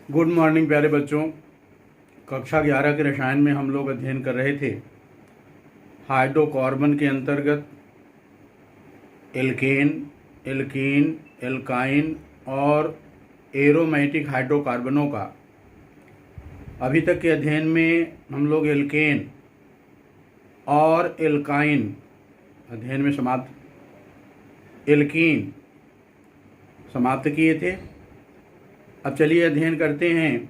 Good morning प्यारे बच्चों। कक्षा 11 के रसायन में हम लोग अध्ययन कर रहे थे हाइड्रोकार्बन के अंतर्गत एल्केन, एल्कीन, एल्काइन और एरोमेटिक हाइड्रोकार्बनों का। अभी तक के अध्ययन में हम लोग एल्केन और एल्काइन अध्ययन में एल्कीन समाप्त किए थे। अब चलिए अध्ययन करते हैं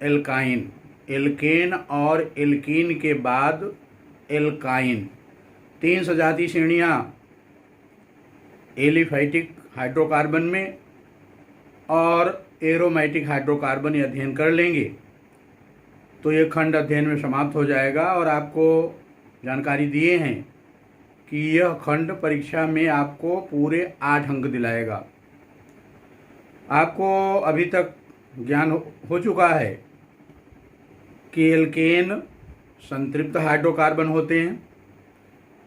एल्काइन। एल्केन और एल्कीन के बाद एल्काइन। 3 सजातीय श्रेणियाँ एलिफैटिक हाइड्रोकार्बन में और एरोमेटिक हाइड्रोकार्बन ये अध्ययन कर लेंगे तो ये खंड अध्ययन में समाप्त हो जाएगा। और आपको जानकारी दिए हैं कि यह खंड परीक्षा में आपको पूरे 8 अंक दिलाएगा। आपको अभी तक ज्ञान हो चुका है कि एल्केन संतृप्त हाइड्रोकार्बन होते हैं।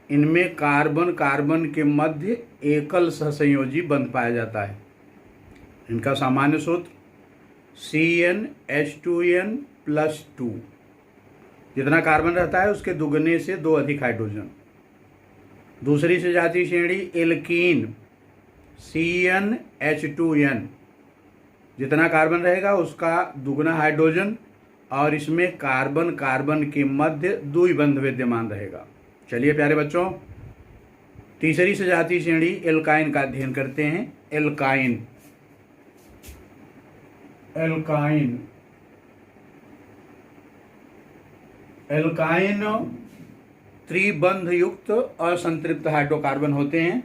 इनमें कार्बन कार्बन के मध्य एकल सहसंयोजी बंध पाया जाता है। इनका सामान्य सूत्र CnH2n+2। जितना कार्बन रहता है उसके दुगने से 2 अधिक हाइड्रोजन। दूसरी सजातीय श्रेणी एल्कीन CnH2n। जितना कार्बन रहेगा उसका दुगना हाइड्रोजन और इसमें कार्बन कार्बन के मध्य द्विबंध विद्यमान रहेगा। चलिए प्यारे बच्चों, तीसरी सजातीय श्रेणी एल्काइन का अध्ययन करते हैं। एल्काइन एल्काइन एल्काइन त्रिबंध युक्त असंतृप्त हाइड्रोकार्बन होते हैं।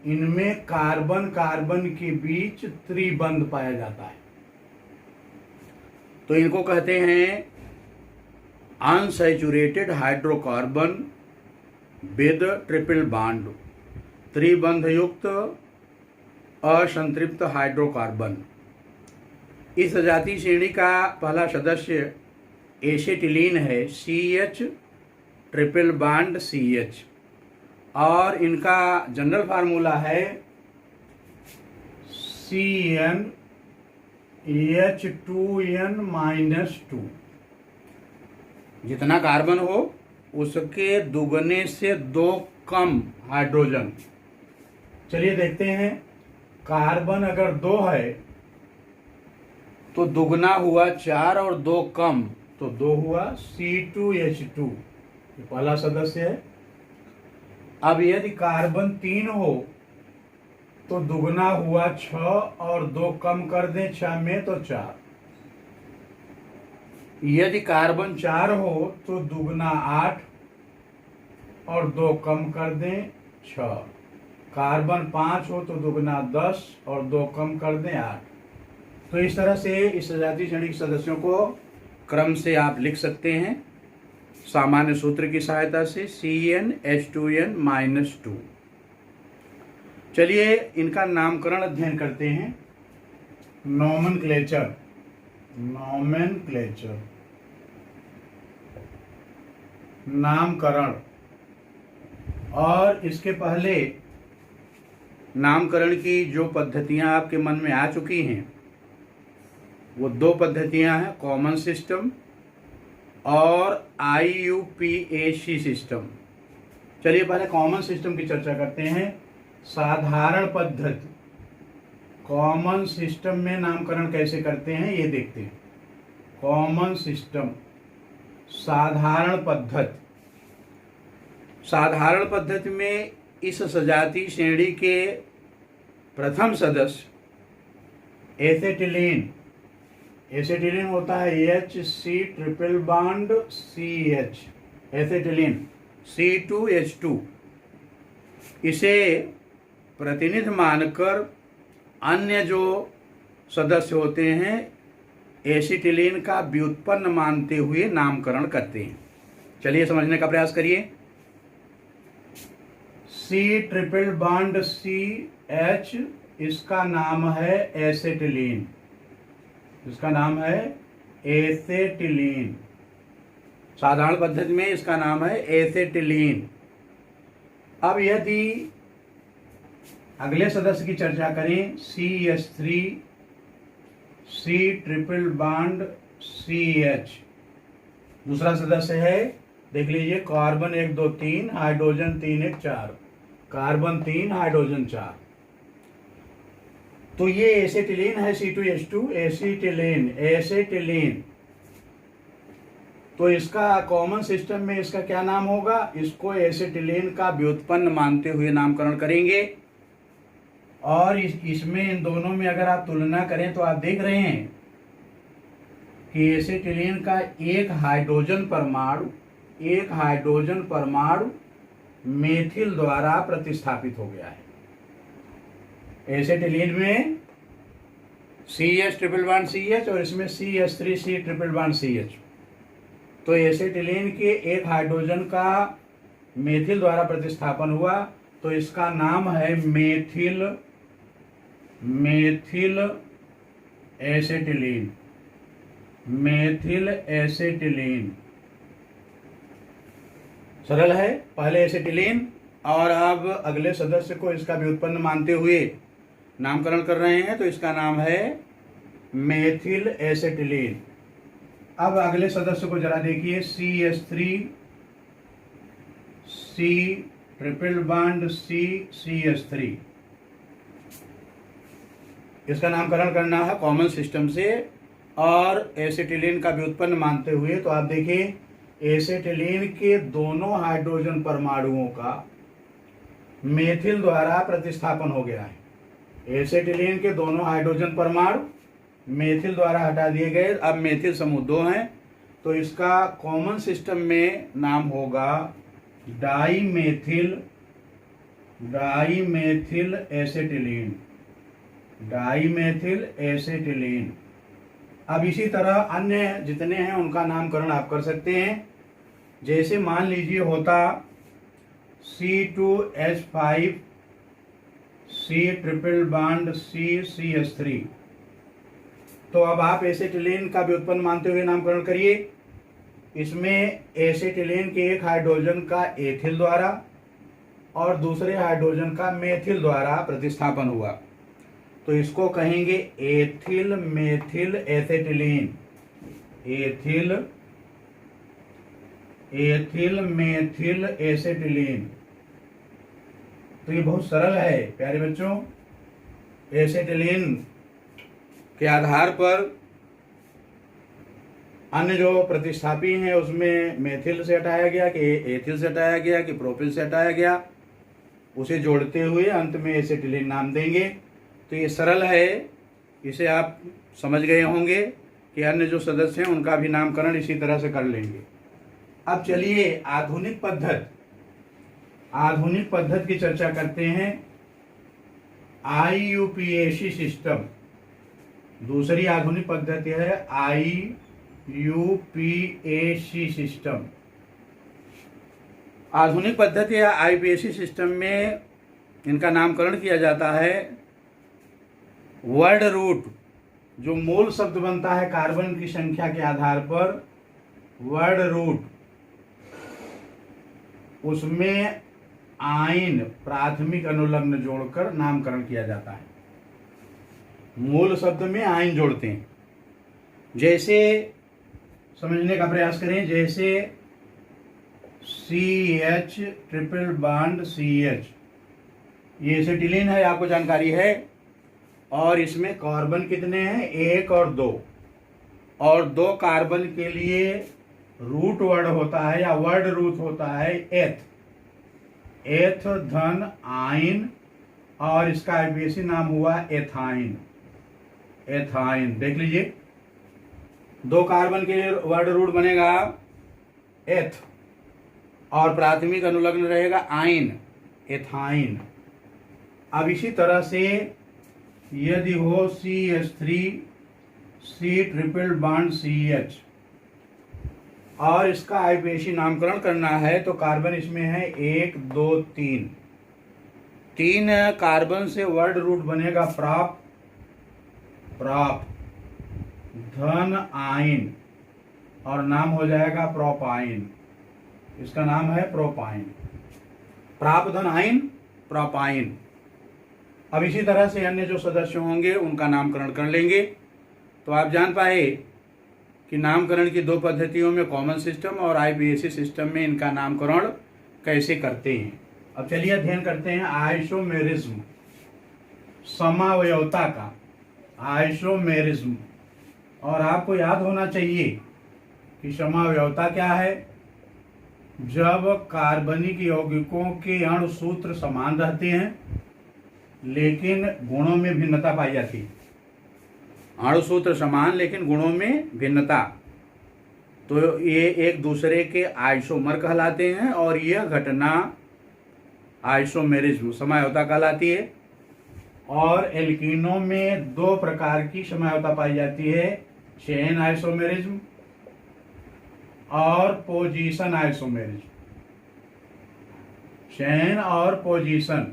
इनमें कार्बन कार्बन के बीच त्रिबंध पाया जाता है तो इनको कहते हैं unsaturated hydrocarbon with triple bond. त्रिबंध युक्त असंतृप्त हाइड्रोकार्बन। इस जातीय श्रेणी का पहला सदस्य एसिटिलीन है, CH ट्रिपल बॉन्ड CH, और इनका जनरल फार्मूला है CnH2n-2। जितना कार्बन हो उसके दुगने से 2 कम हाइड्रोजन। चलिए देखते हैं, कार्बन अगर 2 है तो दुगना हुआ 4 और 2 कम तो 2 हुआ C2H2, ये पहला सदस्य है। अब यदि कार्बन 3 हो तो दुगना हुआ 6 और 2 कम कर दें 6 में तो 4। यदि कार्बन 4 हो तो दुगना 8 और 2 कम कर दें 6। कार्बन 5 हो तो दुगना 10 और 2 कम कर दें 8। तो इस तरह से इस सजातीय श्रेणी के सदस्यों को क्रम से आप लिख सकते हैं सामान्य सूत्र की सहायता से CnH2n-2। चलिए इनका नामकरण अध्ययन करते हैं। नोमेनक्लेचर नामकरण। और इसके पहले नामकरण की जो पद्धतियां आपके मन में आ चुकी हैं वो 2 पद्धतियां हैं, कॉमन सिस्टम और IUPAC सिस्टम। चलिए पहले कॉमन सिस्टम की चर्चा करते हैं। साधारण पद्धति, कॉमन सिस्टम में नामकरण कैसे करते हैं ये देखते हैं। कॉमन सिस्टम साधारण पद्धति। साधारण पद्धति में इस सजातीय श्रेणी के प्रथम सदस्य एसिटिलीन होता है, HC triple bond CH, acetylene C2H2। इसे प्रतिनिधि मानकर अन्य जो सदस्य होते हैं एसिटिलीन का व्युत्पन्न मानते हुए नामकरण करते हैं। चलिए समझने का प्रयास करिए। C ट्रिपल बॉन्ड CH, इसका नाम है एसिटिलीन। इसका नाम है एसिटिलीन। साधारण पद्धति में इसका नाम है एसिटिलीन। अब यदि अगले सदस्य की चर्चा करें CH3 C triple bond CH। दूसरा सदस्य है, देख लीजिए, कार्बन 1 2 3, हाइड्रोजन 3 1 4, कार्बन 3 हाइड्रोजन 4। तो ये एसिटिलीन है, C2H2, एसिटिलीन। तो इसका कॉमन सिस्टम में इसका क्या नाम होगा? इसको एसिटिलीन का व्युत्पन्न मानते हुए नामकरण करेंगे। और इसमें इन दोनों में अगर आप तुलना करें तो आप देख रहे हैं कि एसिटिलीन का एक हाइड्रोजन परमाणु मेथिल द्वारा प्रतिस्थापित हो गया है। एसिटिलीन में CH ट्रिपल बॉन्ड CH और इसमें CH3C ट्रिपल बॉन्ड CH। तो एसिटिलीन के एक हाइड्रोजन का मेथिल द्वारा प्रतिस्थापन हुआ, तो इसका नाम है मेथिल एसिटिलीन। मेथिल एसिटिलीन सरल है। पहले एसिटिलीन और अब अगले सदस्य को इसका व्युत्पन्न मानते हुए नामकरण कर रहे हैं, तो इसका नाम है मेथिल एसिटिलीन। अब अगले सदस्य को जरा देखिए, CH3C ट्रिपल बॉन्ड CH3। इसका नामकरण करना है कॉमन सिस्टम से और एसिटिलीन का व्युत्पन्न मानते हुए। तो आप देखिए, एसिटिलीन के दोनों हाइड्रोजन परमाणुओं का मेथिल द्वारा प्रतिस्थापन हो गया है। एसिटिलीन के दोनों हाइड्रोजन परमाणु मेथिल द्वारा हटा दिए गए। अब मेथिल समूह 2 हैं, तो इसका कॉमन सिस्टम में नाम होगा डाईमेथिल एसिटिलीन। Dimethyl acetylene. अब इसी तरह अन्य जितने हैं उनका नामकरण आप कर सकते हैं। जैसे मान लीजिए होता C2H5 C triple bond CH3। तो अब आप एसिटिलीन का व्युत्पन्न मानते हुए नामकरण करिए। इसमें एसिटिलीन के एक हाइड्रोजन का एथिल द्वारा और दूसरे हाइड्रोजन का मेथिल द्वारा प्रतिस्थापन हुआ, तो इसको कहेंगे ethyl methyl acetylene. Ethyl methyl acetylene. तो ये बहुत सरल है प्यारे बच्चों। एसिटिलीन के आधार पर अन्य जो प्रतिस्थापी हैं उसमें मेथिल से हटाया गया कि एथिल से हटाया गया कि प्रोपिल से हटाया गया, उसे जोड़ते हुए अंत में एसिटिलीन नाम देंगे। तो ये सरल है, इसे आप समझ गए होंगे कि अन्य जो सदस्य हैं उनका भी नामकरण इसी तरह से कर लेंगे। अब चलिए आधुनिक पद्धति की चर्चा करते हैं। IUPAC system. दूसरी आधुनिक पद्धति है IUPAC सिस्टम। आधुनिक पद्धति या IUPAC सिस्टम में इनका नामकरण किया जाता है वर्ड रूट, जो मूल शब्द बनता है कार्बन की संख्या के आधार पर, वर्ड रूट, उसमें आइन प्राथमिक अनुलग्न जोड़कर नामकरण किया जाता है। मूल शब्द में आइन जोड़ते हैं। जैसे समझने का प्रयास करें, जैसे CH ट्रिपल बॉन्ड CH, ये एसिटिलीन है, आपको जानकारी है। और इसमें कार्बन कितने हैं? 1 और 2। और 2 कार्बन के लिए रूट वर्ड होता है या वर्ड रूट होता है एथ धन आइन, और इसका IUPAC नाम हुआ एथाइन। देख लीजिए, 2 कार्बन के लिए वर्ड रूट बनेगा एथ और प्राथमिक अनुलग्न रहेगा आइन, एथाइन। अब इसी तरह से यदि हो CH3C ट्रिपल बॉन्ड CH और इसका IUPAC नामकरण करना है, तो कार्बन इसमें है 1 2 3। 3 कार्बन से वर्ड रूट बनेगा प्रॉप धन आइन और नाम हो जाएगा प्रोपाइन। इसका नाम है प्रोपाइन। प्राप धन आइन, प्रोपाइन। अब इसी तरह से अन्य जो सदस्य होंगे उनका नामकरण कर लेंगे। तो आप जान पाए कि नामकरण की दो पद्धतियों में कॉमन सिस्टम और आईपीएसी सिस्टम में इनका नामकरण कैसे करते हैं। अब चलिए अध्ययन करते हैं आइसोमेरिज्म, समावयवता का। आइसोमेरिज्म, और आपको याद होना चाहिए कि समावयवता क्या है। जब कार्बनिक यौगिकों के अणु सूत्र समान रहते हैं लेकिन गुणों में भिन्नता पाई जाती है। अणु सूत्र समान लेकिन गुणों में भिन्नता, तो ये एक दूसरे के आइसोमर कहलाते हैं और यह घटना आइसोमेरिज्म, समावयवता कहलाती है। और एल्कीनों में दो प्रकार की समावयवता पाई जाती है, चेन आइसोमेरिज्म और पोजीशन आइसोमेरिज्म। चेन और पोजीशन,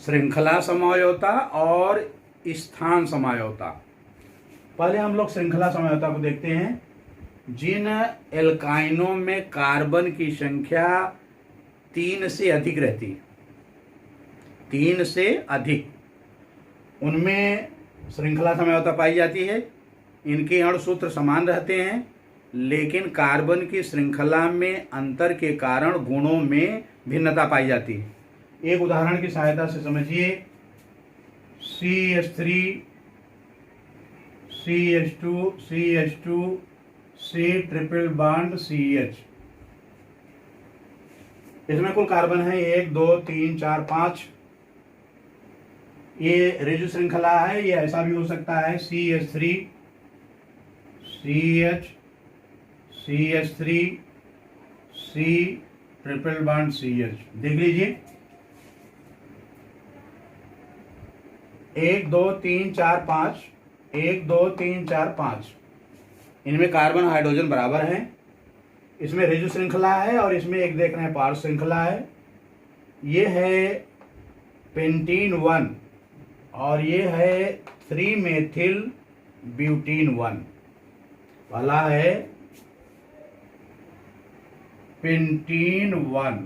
श्रृंखला समावयवता और स्थान समावयवता। पहले हम लोग श्रृंखला समावयवता को देखते हैं। जिन एल्काइनों में कार्बन की संख्या 3 से अधिक रहती है, 3 से अधिक, उनमें श्रृंखला समावयवता पाई जाती है। इनके अणु सूत्र समान रहते हैं लेकिन कार्बन की श्रृंखला में अंतर के कारण गुणों में भिन्नता पाई जाती है। एक उदाहरण की सहायता से समझिए। CH3 CH2 CH2 C triple bond CH। इसमें कुल कार्बन है 1 2 3 4 5। ये रेजु श्रृंखला है, ये ऐसा भी हो सकता है CH3 CH CH3 C triple bond CH। देख लीजिए 1 2 3 4 5, 1 2 3 4 5, इनमें कार्बन हाइड्रोजन बराबर हैं। इसमें रेजु श्रृंखला है और इसमें एक देख रहे हैं पार्श्व श्रृंखला है। ये है पेंटीन 1 और ये है 3 मेथिल ब्यूटीन 1। पहला है पेंटीन 1,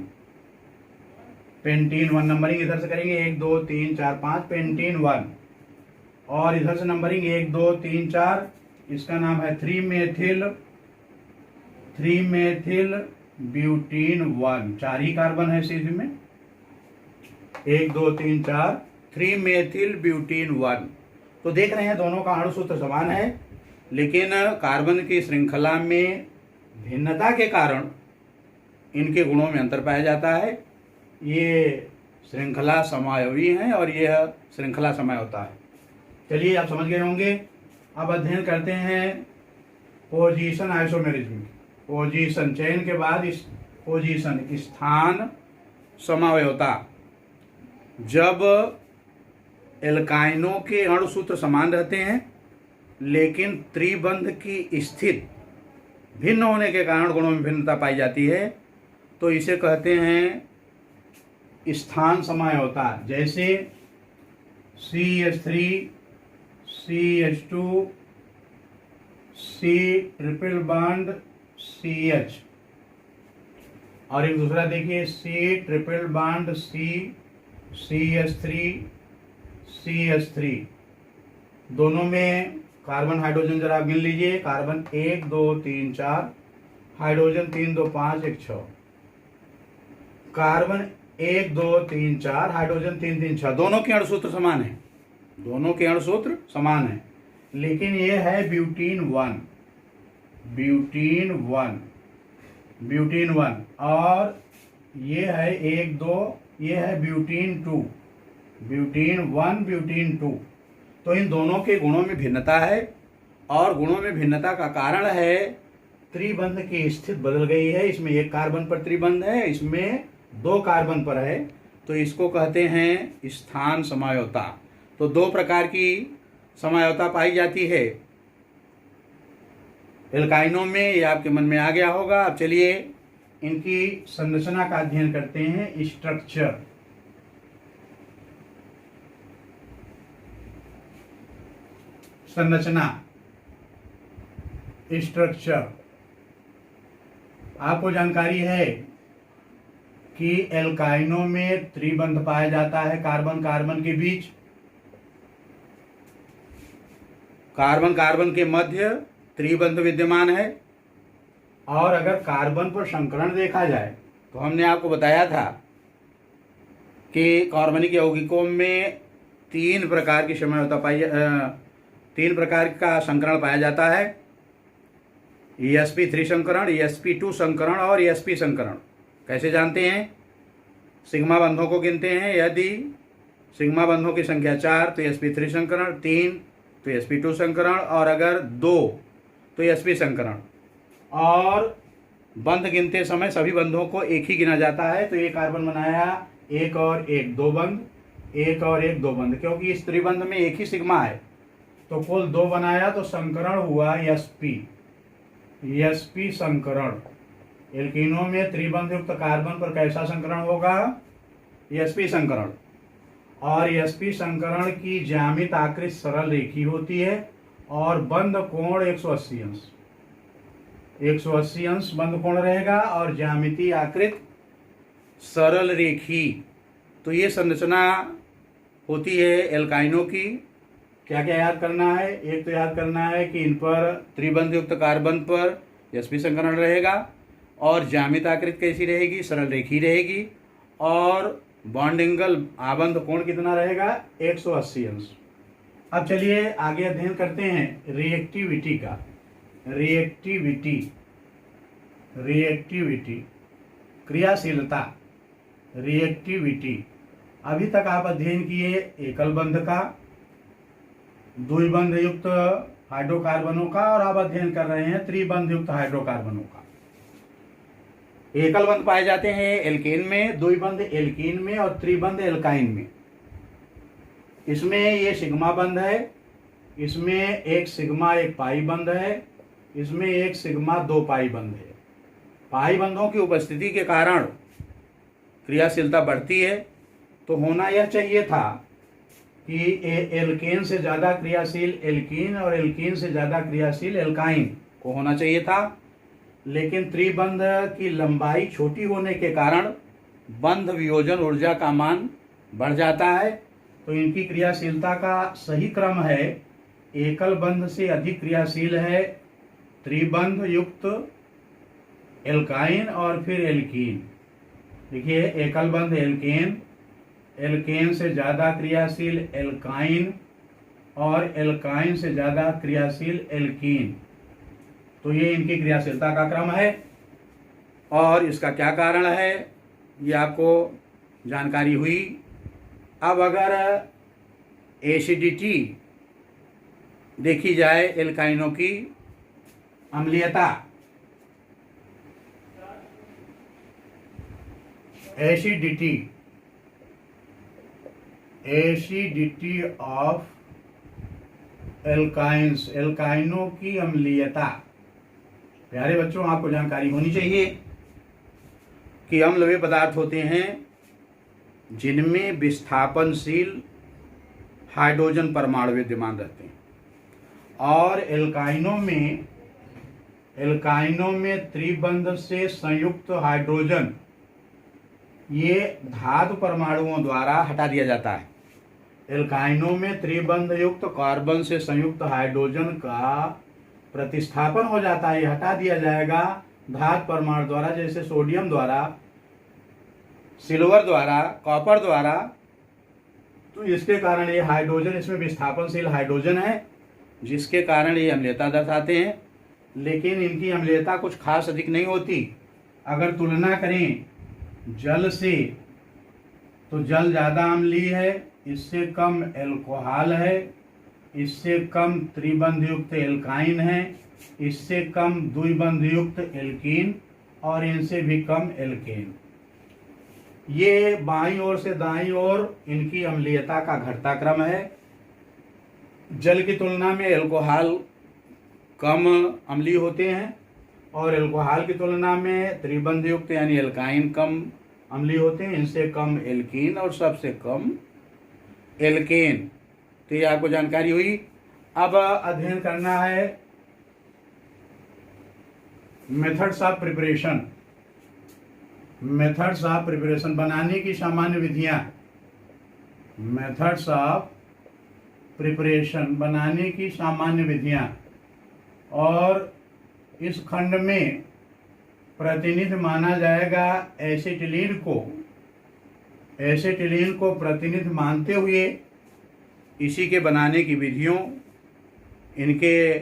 पेंटीन 1 नंबरिंग इधर से करेंगे 1 2 3 4 5, पेंटीन 1। और इधर से नंबरिंग 1 2 3 4, इसका नाम है 3 मेथिल ब्यूटीन 1। 4 ही कार्बन है सीधे में, 1 2 3 4, 3 मेथिल ब्यूटीन 1। तो देख रहे हैं दोनों का अणु सूत्र समान है लेकिन कार्बन की श्रृंखला में भिन्नता के कारण इनके गुणों में अंतर पाया जाता है। ये श्रृंखला समावयवी हैं और यह श्रृंखला समावयवता है। चलिए आप समझ गए होंगे। अब अध्ययन करते हैं पोजीशन आइसोमेरिज्म। पोजीशन, चयन के बाद इस पोजीशन, स्थान समावयवता। जब एल्काइनों के अणु सूत्र समान रहते हैं लेकिन त्रिबंध की स्थिति भिन्न होने के कारण गुणों में भिन्नता पाई जाती है तो इसे कहते हैं स्थान समावयवता। जैसे CH3 CH2 C triple bond CH। और एक दूसरा देखिए C triple bond C CH3 CH3। दोनों में कार्बन हाइड्रोजन जरा गिन लीजिए। Carbon 1 2 3 4, hydrogen 3 2 5 1 6। Carbon 1 2 3 4, hydrogen 3 3 6। दोनों के अणुसूत्र समान है, दोनों के अणुसूत्र समान है लेकिन ये है ब्यूटीन 1, ब्यूटीन 1, ब्यूटीन 1। और ये है 1 2, ये है ब्यूटीन 2, ब्यूटीन 1 ब्यूटीन 2। तो इन दोनों के गुणों में भिन्नता है और गुणों में भिन्नता का कारण है त्रिबंध की स्थिति बदल गई है। इसमें 1 कार्बन पर त्रिबंध है, इसमें 2 कार्बन पर है, तो इसको कहते हैं स्थान समावयवता। तो 2 प्रकार की समावयवता पाई जाती है एल्काइनों में, ये आपके मन में आ गया होगा। अब चलिए इनकी संरचना का अध्ययन करते हैं। स्ट्रक्चर, संरचना, स्ट्रक्चर। आपको जानकारी है कि एल्काइनों में त्रिबंध पाया जाता है कार्बन कार्बन के बीच। कार्बन कार्बन के मध्य त्रिबंध विद्यमान है। और अगर कार्बन पर संकरण देखा जाए तो हमने आपको बताया था कि कार्बनिक यौगिकों में 3 प्रकार की समयोता तीन प्रकार का संकरण पाया जाता है, sp3 संकरण, sp2 संकरण और sp संकरण। कैसे जानते हैं? सिग्मा बंधों को गिनते हैं। यदि सिग्मा बंधों की संख्या 4 तो sp3 संकरण, 3 तो sp2 संकरण और अगर 2 तो sp संकरण। और बंध गिनते समय सभी बंधों को एक ही गिना जाता है। तो ये कार्बन बनाया 1 और 1 2 बंध, 1 और 1 2 बंध, क्योंकि इस त्रिबंध में एक ही सिग्मा है तो कुल 2 बनाया तो संकरण हुआ sp संकरण। एल्कीनों में त्रिबंध युक्त कार्बन पर कैसा संकरण होगा? sp संकरण। और sp संकरण की ज्यामित आकृति सरल रेखी होती है और बंध कोण 180 अंश, 180 अंश बंध कोण रहेगा और ज्यामिति आकृति सरल रेखी। तो ये संरचना होती है एल्काइनों की। क्या क्या याद करना है? एक तो याद करना है कि इन पर त्रिबंध युक्त कार्बन पर sp संकरण रहेगा और ज्यामिति आकृति कैसी रहेगी? सरल रेखी रहेगी। और बॉन्ड एंगल आबंध कोण कितना रहेगा? 180 अंश। अब चलिए आगे अध्ययन करते हैं रिएक्टिविटी का। रिएक्टिविटी क्रियाशीलता, रिएक्टिविटी। अभी तक आप अध्ययन किए एकल बंध का, द्विबंध युक्त हाइड्रोकार्बनों का, और आप अध्ययन कर रहे हैं त्रिबंध युक्त हाइड्रोकार्बनों का। एकल बंध पाए जाते हैं एल्केन में, द्विबंध एल्कीन में और त्रिबंध एल्काइन में। इसमें ये सिग्मा बंध है, इसमें एक सिग्मा एक पाई बंध है, इसमें एक सिग्मा 2 पाई बंध है। पाई बंधों की उपस्थिति के कारण क्रियाशीलता बढ़ती है। तो होना यह चाहिए था कि एल्केन से ज़्यादा क्रियाशील एल्कीन और एल्कीन से ज़्यादा क्रियाशील एल्काइन को होना चाहिए था, लेकिन त्रिबंध की लंबाई छोटी होने के कारण बंध वियोजन ऊर्जा का मान बढ़ जाता है। तो इनकी क्रियाशीलता का सही क्रम है, एकल बंध से अधिक क्रियाशील है त्रिबंध युक्त एल्काइन और फिर एल्कीन। देखिए एकल बंध एल्केन, एल्केन से ज़्यादा क्रियाशील एल्काइन और एल्काइन से ज़्यादा क्रियाशील एल्कीन। तो ये इनकी क्रियाशीलता का क्रम है। और इसका क्या कारण है ये आपको जानकारी हुई। अब अगर एसिडिटी देखी जाए एल्काइनों की, अम्लीयता, एसिडिटी ऑफ एल्काइंस, एल्काइनों की अम्लीयता। प्यारे बच्चों, आपको जानकारी होनी चाहिए कि अम्ल वे पदार्थ होते हैं जिनमें विस्थापनशील हाइड्रोजन परमाणु विद्यमान रहते हैं। और एल्काइनों में त्रिबंध से संयुक्त हाइड्रोजन ये धातु परमाणुओं द्वारा हटा दिया जाता है। एल्काइनों में त्रिबंध युक्त कार्बन से संयुक्त हाइड्रोजन का प्रतिस्थापन हो जाता है, हटा दिया जाएगा धातु परमाणु द्वारा, जैसे सोडियम द्वारा, सिल्वर द्वारा, कॉपर द्वारा। तो इसके कारण ये हाइड्रोजन, इसमें विस्थापनशील हाइड्रोजन है, जिसके कारण ये अम्लीयता दर्शाते हैं। लेकिन इनकी अम्लीयता कुछ खास अधिक नहीं होती। अगर तुलना करें जल से तो जल ज़्यादा अम्लीय है, इससे कम एल्कोहल है, इससे कम त्रिबंध युक्त एल्काइन है, इससे कम द्विबंध युक्त एल्कीन और इनसे भी कम एल्केन। ये बाईं ओर से दाईं ओर इनकी अम्लीयता का घटता क्रम है। जल की तुलना में एल्कोहल कम अम्लीय होते हैं और एल्कोहल की तुलना में त्रिबंध युक्त यानी एल्काइन कम अम्लीय होते हैं, इनसे कम एल्कीन और सबसे कम एल्केन। तो ये आपको जानकारी हुई। अब अध्ययन करना है methods of preparation. Methods of preparation बनाने की सामान्य विधियां। मेथड्स ऑफ प्रिपरेशन, बनाने की सामान्य विधियाँ। और इस खंड में प्रतिनिधि माना जाएगा एसिटिलीन को। एसिटिलीन को प्रतिनिधि मानते हुए इसी के बनाने की विधियों, इनके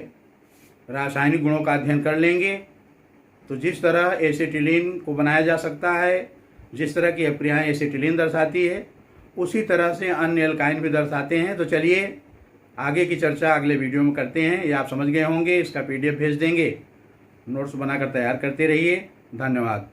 रासायनिक गुणों का अध्ययन कर लेंगे। तो जिस तरह एसिटिलीन को बनाया जा सकता है, जिस तरह की अप्रियाएँ एसिटिलीन दर्शाती है, उसी तरह से अन्य एल्काइन भी दर्शाते हैं। तो चलिए आगे की चर्चा अगले वीडियो में करते हैं। ये आप समझ गए होंगे, इसका PDF भेज देंगे, नोट्स बनाकर तैयार करते रहिए। धन्यवाद।